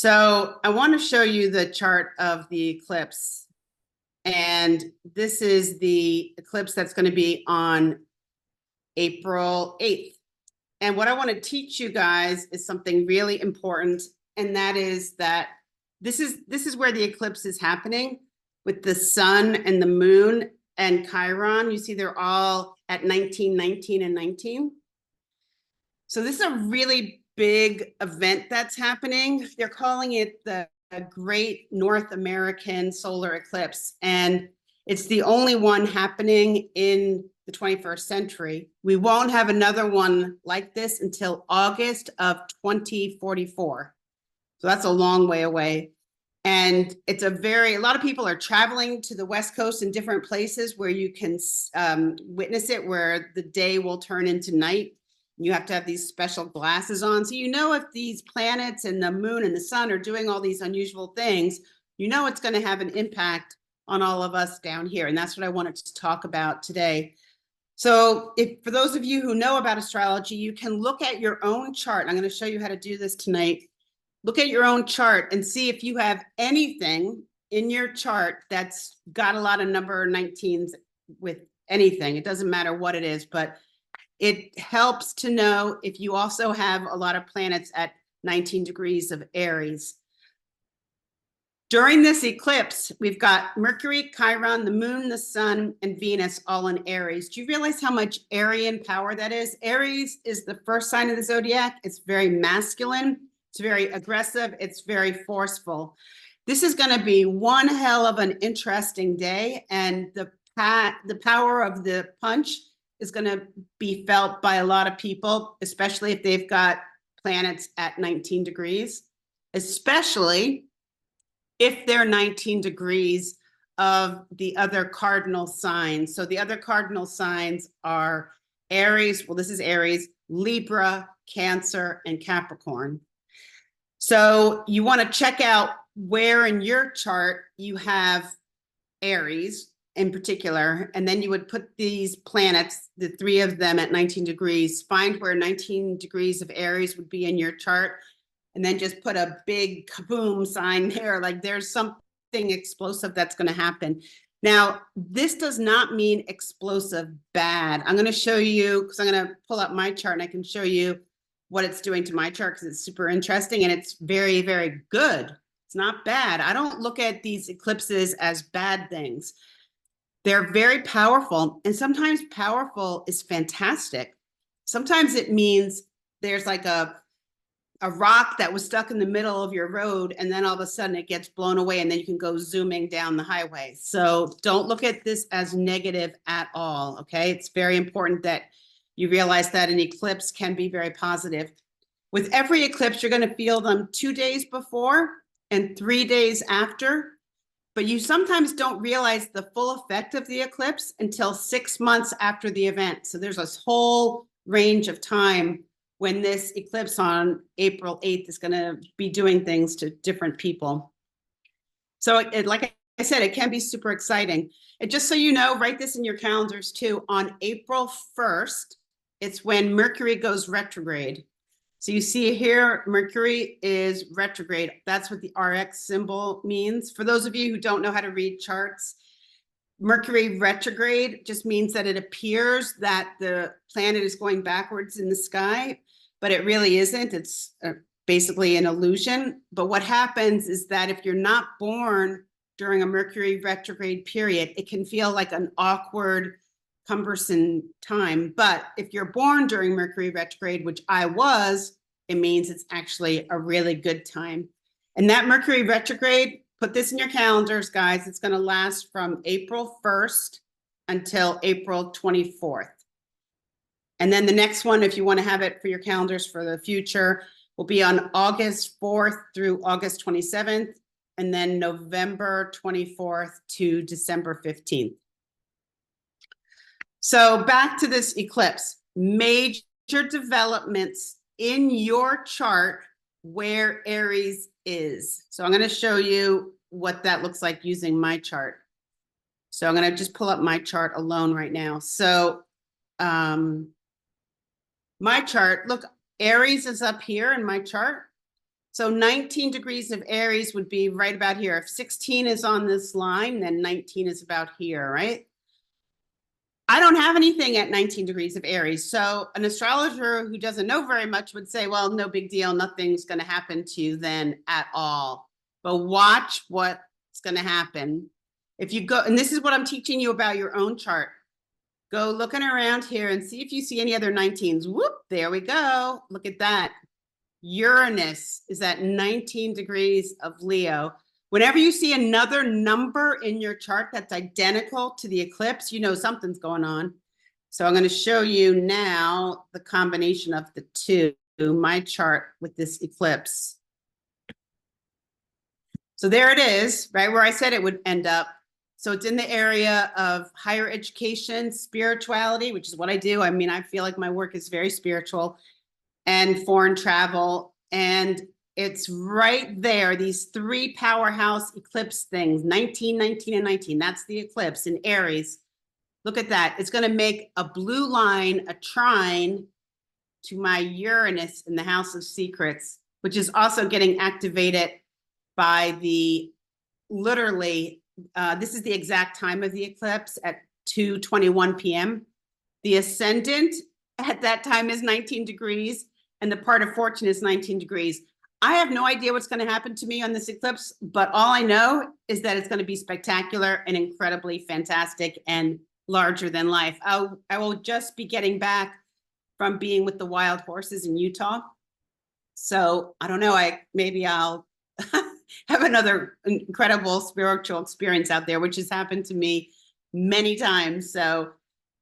So I want to show you the chart of the eclipse. And this is the eclipse that's going to be on April 8th. And what I want to teach you guys is something really important. And that is that this is where the eclipse is happening with the sun and the moon and Chiron. You see they're all at 19, 19, and 19. So this is a really big event that's happening. They're calling it the Great North American Solar Eclipse, and it's the only one happening in the 21st century. We won't have another one like this until August of 2044. So that's a long way away. And it's a lot of people are traveling to the West Coast in different places where you can witness it, where the day will turn into night. You have to have these special glasses on. So you know if these planets and the moon and the sun are doing all these unusual things, you know it's going to have an impact on all of us down here. And that's what I wanted to talk about today. So for those of you who know about astrology, you can look at your own chart. I'm going to show you how to do this tonight. Look at your own chart and see if you have anything in your chart that's got a lot of number 19s with anything. It doesn't matter what it is, but it helps to know if you also have a lot of planets at 19 degrees of Aries. During this eclipse, we've got Mercury, Chiron, the moon, the sun, and Venus all in Aries. Do you realize how much Aryan power that is? Aries is the first sign of the zodiac. It's very masculine. It's very aggressive. It's very forceful. This is going to be one hell of an interesting day, and the power of the punch is going to be felt by a lot of people, especially if they've got planets at 19 degrees, especially if they're 19 degrees of the other cardinal signs. So the other cardinal signs are Aries, well, this is Aries, Libra, Cancer, and Capricorn. So you want to check out where in your chart you have Aries in particular, and then you would put these planets, the three of them at 19 degrees, find where 19 degrees of Aries would be in your chart, and then just put a big kaboom sign there, like there's something explosive that's going to happen. Now, this does not mean explosive bad. I'm going to show you, because I'm going to pull up my chart and I can show you what it's doing to my chart, because it's super interesting and it's very, very good. It's not bad. I don't look at these eclipses as bad things. They're very powerful, and sometimes powerful is fantastic. Sometimes it means there's like a rock that was stuck in the middle of your road, and then all of a sudden it gets blown away, and then you can go zooming down the highway. So don't look at this as negative at all, okay? It's very important that you realize that an eclipse can be very positive. With every eclipse, you're going to feel them 2 days before and 3 days after. But you sometimes don't realize the full effect of the eclipse until 6 months after the event. So there's this whole range of time when this eclipse on April 8th is going to be doing things to different people. So like I said, it can be super exciting. And just so you know, write this in your calendars too. On April 1st, it's when Mercury goes retrograde. So you see here, Mercury is retrograde. That's what the RX symbol means. For those of you who don't know how to read charts, Mercury retrograde just means that it appears that the planet is going backwards in the sky, but it really isn't. It's basically an illusion. But what happens is that if you're not born during a Mercury retrograde period, it can feel like an awkward, cumbersome time. But if you're born during Mercury retrograde, which I was, it means it's actually a really good time. And that Mercury retrograde, put this in your calendars, guys, it's going to last from April 1st until April 24th. And then the next one, if you want to have it for your calendars for the future, will be on August 4th through August 27th, and then November 24th to December 15th. So back to this eclipse, major developments in your chart where Aries is. So I'm going to show you what that looks like using my chart. So I'm going to just pull up my chart alone right now. So my chart, look, Aries is up here in my chart. So 19 degrees of Aries would be right about here. If 16 is on this line, then 19 is about here, right? I don't have anything at 19 degrees of Aries. So an astrologer who doesn't know very much would say, well, no big deal. Nothing's going to happen to you then at all. But watch what's going to happen. If you go, and this is what I'm teaching you about your own chart. Go looking around here and see if you see any other 19s. Whoop, there we go. Look at that. Uranus is at 19 degrees of Leo. Whenever you see another number in your chart that's identical to the eclipse, you know something's going on. So I'm going to show you now the combination of the two, my chart with this eclipse. So there it is, right where I said it would end up. So it's in the area of higher education, spirituality, which is what I do. I mean, I feel like my work is very spiritual, and foreign travel. And it's right there, these three powerhouse eclipse things, 19, 19, and 19. That's the eclipse in Aries. Look at that. It's going to make a blue line, a trine to my Uranus in the House of Secrets, which is also getting activated by the, literally, this is the exact time of the eclipse at 2:21 p.m. The ascendant at that time is 19 degrees, and the part of fortune is 19 degrees. I have no idea what's going to happen to me on this eclipse, but all I know is that it's going to be spectacular and incredibly fantastic and larger than life. I will just be getting back from being with the wild horses in Utah. So I don't know, maybe I'll have another incredible spiritual experience out there, which has happened to me many times. So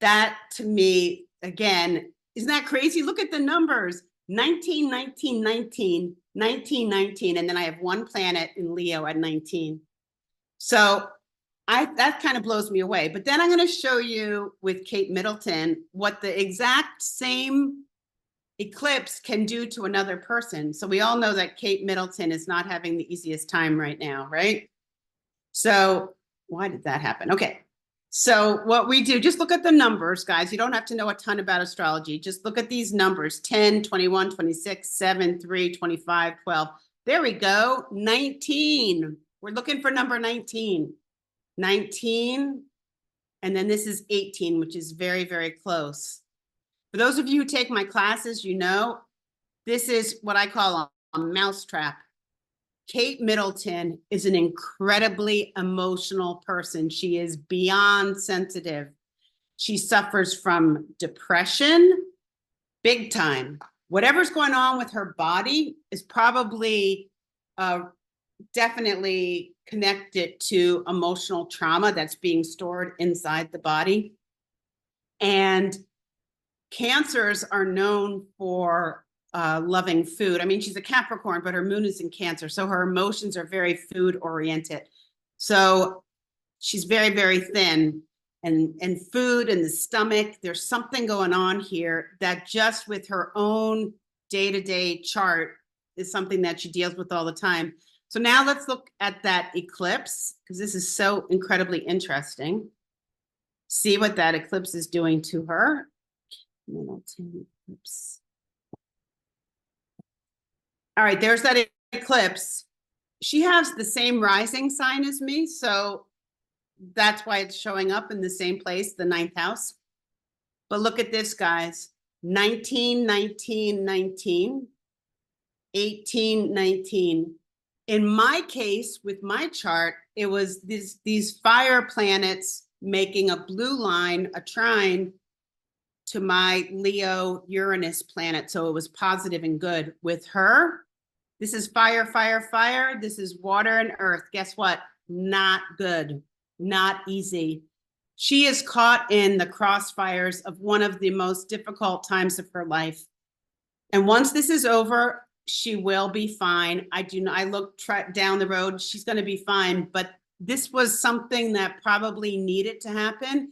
that, to me, again, isn't that crazy? Look at the numbers. 19, 19, 19, 19, 19. And then I have one planet in Leo at 19. So that kind of blows me away. But then I'm going to show you with Kate Middleton what the exact same eclipse can do to another person. So we all know that Kate Middleton is not having the easiest time right now, right? So why did that happen? Okay. So what we do, just look at the numbers, guys. You don't have to know a ton about astrology. Just look at these numbers: 10, 21, 26, 7, 3, 25, 12. There we go. 19. We're looking for number 19. 19. And then this is 18, which is very, very close. For those of you who take my classes, you know, this is what I call a mousetrap. Kate Middleton is an incredibly emotional person. She is beyond sensitive. She suffers from depression, big time. Whatever's going on with her body is probably definitely connected to emotional trauma that's being stored inside the body. And Cancers are known for loving food. I mean, she's a Capricorn, but her moon is in Cancer. So her emotions are very food oriented. So she's very, very thin, and food and the stomach, there's something going on here that just with her own day-to-day chart is something that she deals with all the time. So now let's look at that eclipse, because this is so incredibly interesting. See what that eclipse is doing to her. Middleton eclipse. All right, there's that eclipse. She has the same rising sign as me, so that's why it's showing up in the same place, the 9th house. But look at this, guys. 19, 19, 19, 18, 19. In my case, with my chart, it was these fire planets making a blue line, a trine, to my Leo Uranus planet. So it was positive and good. With her, this is fire, fire, fire. This is water and earth. Guess what? Not good, not easy. She is caught in the crossfires of one of the most difficult times of her life. And once this is over, she will be fine. I look down the road, she's going to be fine. But this was something that probably needed to happen.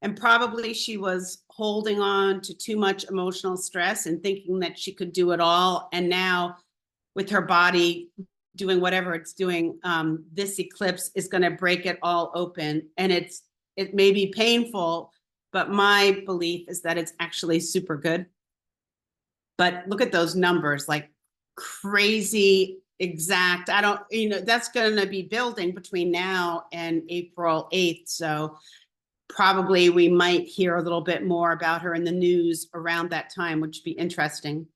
And probably she was holding on to too much emotional stress and thinking that she could do it all. And now with her body doing whatever it's doing, this eclipse is going to break it all open. And it may be painful, but my belief is that it's actually super good. But look at those numbers, like crazy exact. I don't, that's going to be building between now and April 8th. So probably we might hear a little bit more about her in the news around that time, which would be interesting.